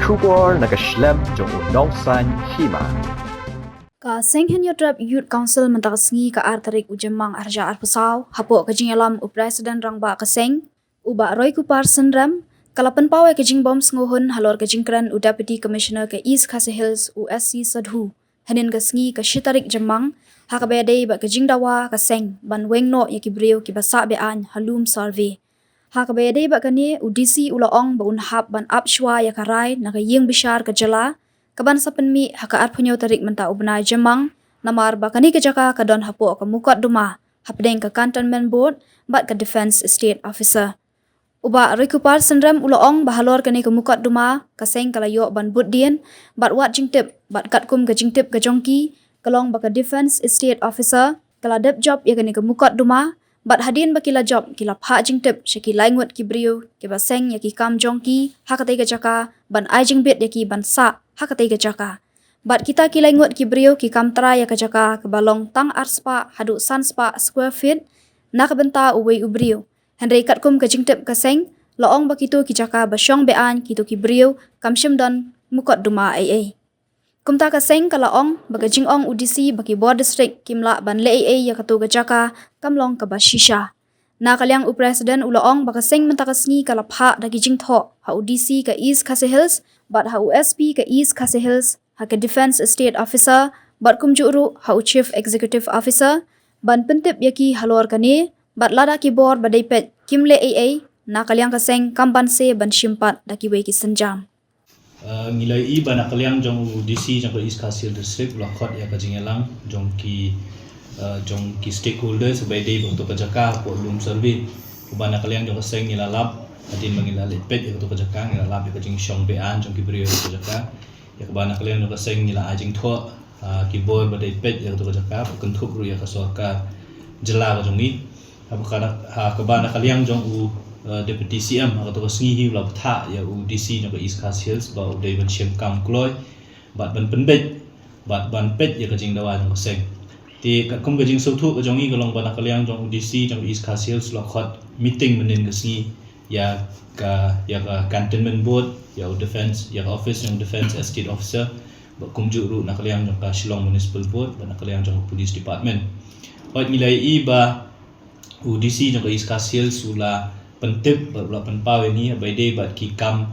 Shubor nakaslem jong udongsan hima. Ka Senghen Yodrap Youth Council mentakasngi ka artarik ujemang arja arpusaw hapo kajing alam u presiden rangba kaseng uba Roy Kupar Sendram kalapan pawe kajing bom sengohon halor kajing kran u deputy commissioner ke East Khasi Hills USC Sadhu hanin kasngi ka shitarik jemang hakabede ba kajing dawa kaseng ban wengno yakibriu ki basa bean halum survey hakabede ba kani udisi ulaong ba unhap ban apshwa yakarai nakayeng bishar kajala kaban sa penmi haka arpunyo tarik menta ubna jemang namar ba kani kajaka kadon hapo ka mukat duma hapdeng ka cantonment board bat ka defense state officer uba Rekupar Sendram ulaong bahalor kani ka mukat duma kaseng kalayo ban budien bat wat jingtip bat katkum ka jingtip ka jongki kalong ba ka defense state officer kaladep job ya kani ka mukat duma bat hadin bakila job kila pha jingtip shaki laingut ki brio ki baseng ya ki kam jongki hakate ka jaka ban ajing bit ya ki ban sa hakate ka jaka bat kita ki laingut ki brio ki kam tra ya ka jaka ke balong tang arspa hadu sanspa square feet nak benta uwe ubrio henry katkum ka jingtip ka seng loong bakitu ki jaka basyong bean kitu ki brio kam shimdan mukot duma aa kumta ka seng kalaong bagajing ong udisi baki board district kimla ban le aa ya katu ka jaka kamlong ka bashisha na kalyang u president ulaong baka seng mentakasngi kalapha dagi jingtho ha udisi ka East Khasi Hills bat ha USP ka East Khasi Hills ha ka defense state officer bat kumjuru ha u chief executive officer ban pentip yaki halor kani bat lada ki board badai pet kimle aa na kalyang ka seng kambanse ban shimpat daki we ki senjam ngilai i bana kalyang jong DC jong East Khasi Hills district lakhot ya ka jingelang jong ki stakeholders sebagai day untuk kejaka po lum survey bana kalyang jong seng nilalap adin mangilalit pet ya untuk kejaka nilalap ya jing shong bean jong ki brio kejaka ya bana kalyang jong seng nila ajing tho ki bor badai pet ya untuk kejaka kentuk ru ya ka sorka jela ka jong ni ha ka bana kalyang jong deputy CM atau sengihi ulah betha ya DC jong East Khasi Hills ba udai ban shem kam kloy bat ban penbet bat ban pet ya kajing dawa jong seng ti kum kajing sautu ka jong i kalong bana kalyang jong DC jong East Khasi Hills lakhot meeting menin ka sengi ya ka cantonment board ya defense ya office jong defense estate officer ba kumju ru na kalyang jong ka Shillong municipal board bana kalyang jong police department hot nilai i ba DC jong East Khasi Hills ula pentip berulah penpawe ni by day bat ki kam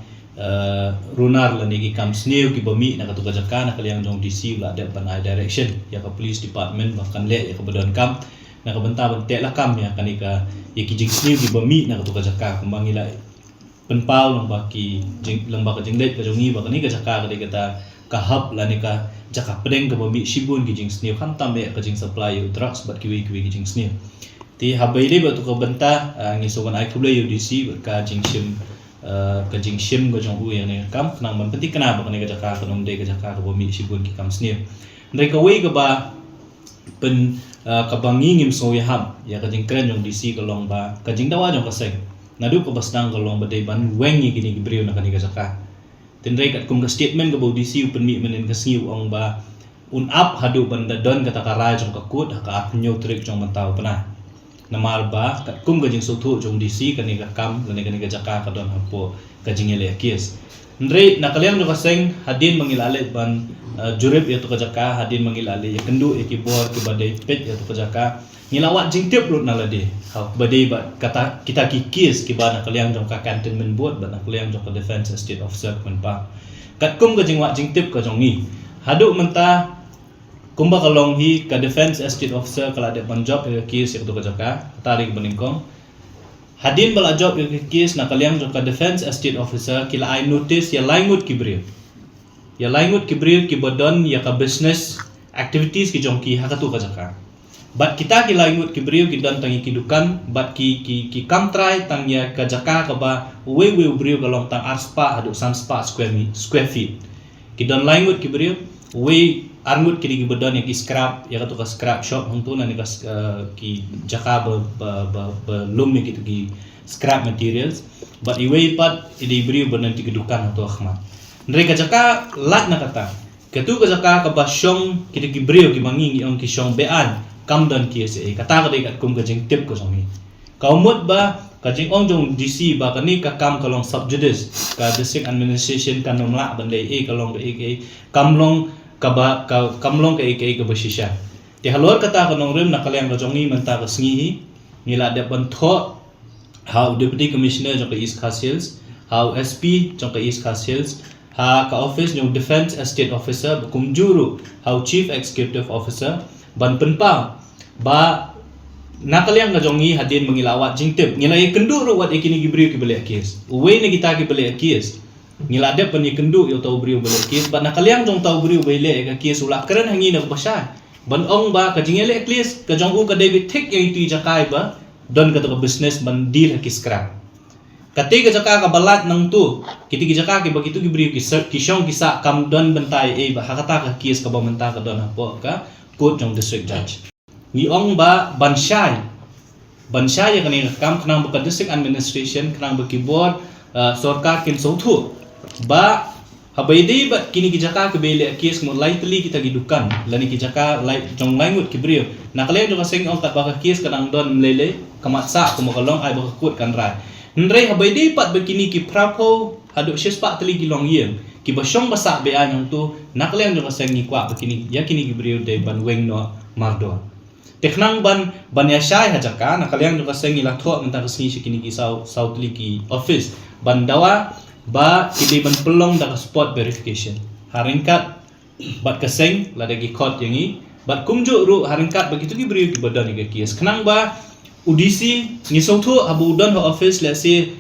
runar la ni ki kam sneu ki bami na katu kajaka na kalyang jong DC ulah ada pan direction ya ka police department bahkan le ya ka badon kam na ka benta bentek lah kam ya kanika ya ki jing sneu ki bami na katu kajaka kembangila penpau lang ba ki jing lang ba ka jinglet ka jongi ba kani kajaka ka kata kahap la ni ka jaka pedeng ka bami shibun ki jing sneu kan tambe ka jing supply drugs bat ki we ki jing sneu ti habaili batu ka benta ngisukan ai kuble UDC ka jingshim go jong u yang kam nang man penting kenapa kan ka jaka kanom de ka jaka ka bomi sibun ki kam sneer ndai ka wei ka ba pen ka bangi ngim so ya ham ya ka jing kren jong DC ka long ba ka jing dawa jong ka seng nadu ka basdang ka long ba dei ban wengi gini gibriu na kan ka jaka tin rei kat kum ka statement ka bo DC pen mi menen ka sniu ong ba un up hadu banda don ka takara jong ka kut ka apnyo trik jong mantau pana namar ba kat kum gajing sotu jong DC kani ka kam kani ka jaka ka don hapo gajing ele kies ndre nakaliang jo kaseng hadin mangilale ban jurip ya to ka jaka hadin mangilale ya kendu ya ki bor ki badai pet ya to ka jaka ngilawat jing tip lut nalade ha badai ba kata kita ki kies ki ba nakaliang jong ka cantonment board ba nakaliang jong ka defense state officer men pa kat kum gajing wat jing tip ka jong ni hadu menta kumba kalong hi ka defense estate officer kala de ban job ya kes ya to kajaka tarik beningkong hadin bala job ya kes na kalyang ka defense estate officer kila ai notice ya laingut kibriu ki bodon ya ka business activities ki jongki hakatu kajaka bat kita ki laingut kibriu ki don tangi kidukan bat ki kam try tang ya kajaka ka ba we briu kalong tang arspa hadu sanspa square feet ki don laingut kibriu we armut kini ki bedon yang ki scrap ya ka scrap shop hong tu na ni ki jaka ba lum ki ki scrap materials but iwe pat idi bri benan ti kedukan to akhmat ndre ka jaka lat na kata ketu ka jaka ka basyong ki bri ki mangi ong ki shong bean kam don ki se kata ka de kum ka jing tip ko songi kaumut ba kajing ong jong DC ba kani ka kam kalong subjudice ka district administration kan nomla bandai kalong ke kamlong ka ba ka kamlong ke basisha ti halor kata kanong rem nakaliang ka jongi menta ka sngi nila de ban tho how deputy commissioner jong ka East Coast Hills, how SP jong ka East Coast Hills, ha ka office jong defense estate officer bukum juru, how chief executive officer ban penpa ba nakaliang ka jongi hadin mengilawat jingtip ngila kendu ro wat ikini gibriu ki bele kes uwe ne kita ki bele kes ngila de pan kendu yo tau briu bele kes ba nakaliang jong tau briu bele ka kes ula keren hangi na basha ban ong ba ka jingele kes ka jong u ka David Thick yang itu jakai ba don ka to business ban deal ki scrap kati ka jaka ka balat nang tu kiti ki jaka ki begitu gibriu ki shong kisa kam don bentai ba hakata ka kes ka ba menta ka don hapo ka court jong district judge ni ong ba bansyai ya kani kam kenang ba district administration kenang ba keyboard sarkar kin sautu ba habaidi ba kini ki jaka ke bele kes mo lightly kita gidukan lani ki jaka light jong langut ki brio nakale do kasing ong kat ba kes kanang don mlele kamatsa ko makalong ay ba kut kan rai ndre habaidi pat ba kini ki prapo hadu shispa tli gilong yem ki ba syong basa be anyong tu nakale do kasing ni kwa ba kini ya kini ki brio de ban weng no mardo teknang ban ya syai hajaka nakaliang do kasing ila tho menta kasni sikini ki south liki office ban dawa ba kidi ban pelong da spot verification haringkat bat kasing lada gi court yangi bat kumju ru haringkat begitu ki beri ki badan ki kias kenang ba udisi ni sautu abu don ho office let's say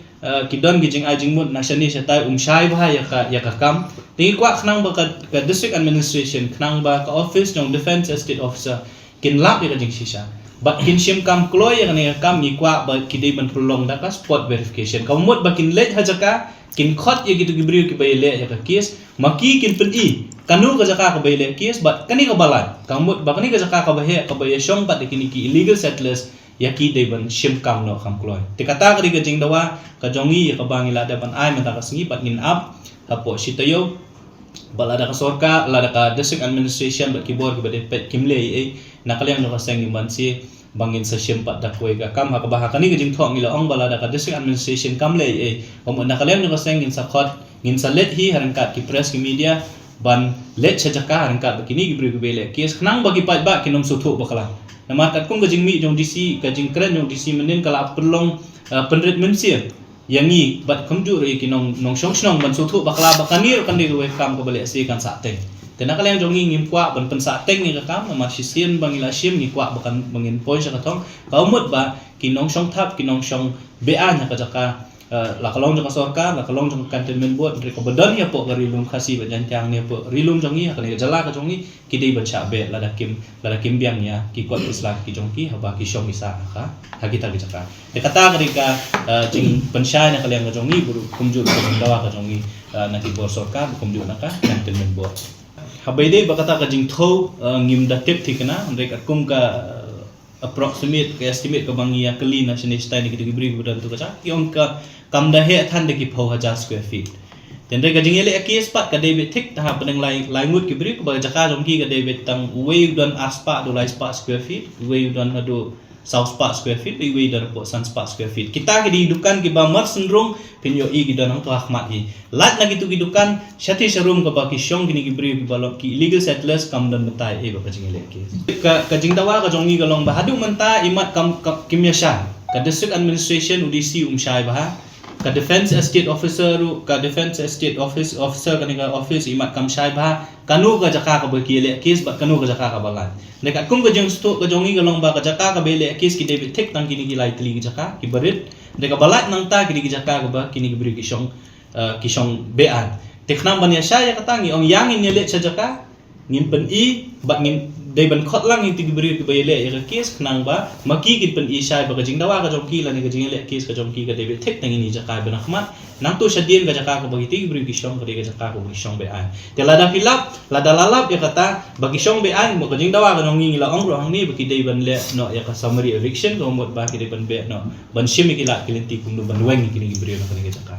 kidon gijing ajing mut nasyani satai syai ba ya ka kam tingi kwa kenang ba ka district administration kenang ba ka office jong defense estate officer kin lap ya jing sisa bat kin sim kam kloy yang ni kam ni kwa ba kidi ban pelong da ka spot verification kamut ba kin let hajaka kin khot ye gitu gibriu ki baile ya ka kes maki kin pen I kanu ka jaka ka baile kes bat kani ka balat kamut ba kani ka jaka ka bahe ka baye shong bat kini ki illegal settlers ya ki de ban shim kam no kam kloy te kata ka jing dawa ka jongi ya ka bangila da ban ai mata ka singi pat ngin up hapo sitayo balada ka sorka lada ka district administration ba keyboard ki bade pet kimle nakaliang no ka sang ban si bangin sa siyempat dakway ka kam hakabaha kani gajing thong ila ong balada ka district administration kam le om nakalem no kaseng ngin sa khot ngin sa let hi harangkat ki press ki media ban let sa jaka harangkat bakini gibri bele kes khnang bagi pat ba kinom suthu bakala namatat kung gajing mi jong DC gajing kren jong DC menen kala perlong penret mensir yangi bat kamju ri kinong nong shong shong ban suthu bakala bakani kan di we kam ka bale si kan sa te tenaka lang jong ngim kwa ban pensateng ni kakam na masisien bangila sim ni kwa bakan mangin point sa katong kaumut ba kinong shong thap kinong shong bea nya ka jaka lakalong jong sorka lakalong jong cantonment board re ko badan ya po garilum khasi ba jantiang ni po rilum jong ni kan jala ka jong ni kidei ban cha be lada kim biang ya ki kot islam ki jong ki haba ki shong isa ka hakita ki jaka de kata ka jing pensya nya kaliang jong ni buru kumju ko dawa ka jong ni na ki bor sorka kumju na ka cantonment board habaide bakata ka jing tho ngim da tip thikna rek akum ka approximate ka estimate ka bangia kali na sinistai ni kita gibri budan tu ka yong ka kam da he than de ki 4000 square feet ten rek ka jing ele akis pat ka David Thick ta peneng lai ngut gibri ka ba jaka jong ki ka David tang we don aspa do lai spa square feet we don ado south spa square feet we don po sun spa square feet kita ki dihidukan ki ba mar sendrong pinyo i gidan ang to ahmat i lat na gitu gidukan syati serum ka ba ki syong kini gibri ki balok ki illegal settlers kam dan mentai ba ka jing ele ka jing dawa ka jong ni galong ba hadu menta imat kam kimyasha ka district administration UDC syai ba ka defense estate officer ka defense estate officer ka ninga office imat kam syai ba kanu ka jaka ka ba ki ele case ba kanu ka jaka ka balan nekat kum ka jeng sto ka jong ni galong ba ka jaka ka bele case ki David Thick tang kini ki lai tli ki jaka ki barit deka balat nang ta kini ki jaka ka ba kini gibri ki syong bean teknam ban ya syai ka tangi ong yang in ele cha jaka ngin pen I ba ngin dai ban khot lang in ti gibri ki bele ya case knang ba maki ki pen I syai ba ka jing dawa ka jong ki la ni ka jing ele case ka jong ki ka David Thick tang ini jaka ba khmat nang tu syadien ka jaka ka ba ti gibri ki syong ka jaka ka ki syong bean te lada hilap lada lalap ya kata bagi syong bean mo ka jing dawa ka jong ngi la ong ro hang ni ba ki dai ban le no ya ka summary eviction ko mo ba ki dai ban be no ban shimi ki la ki lenti kum ban weng ki ni gibri ka jaka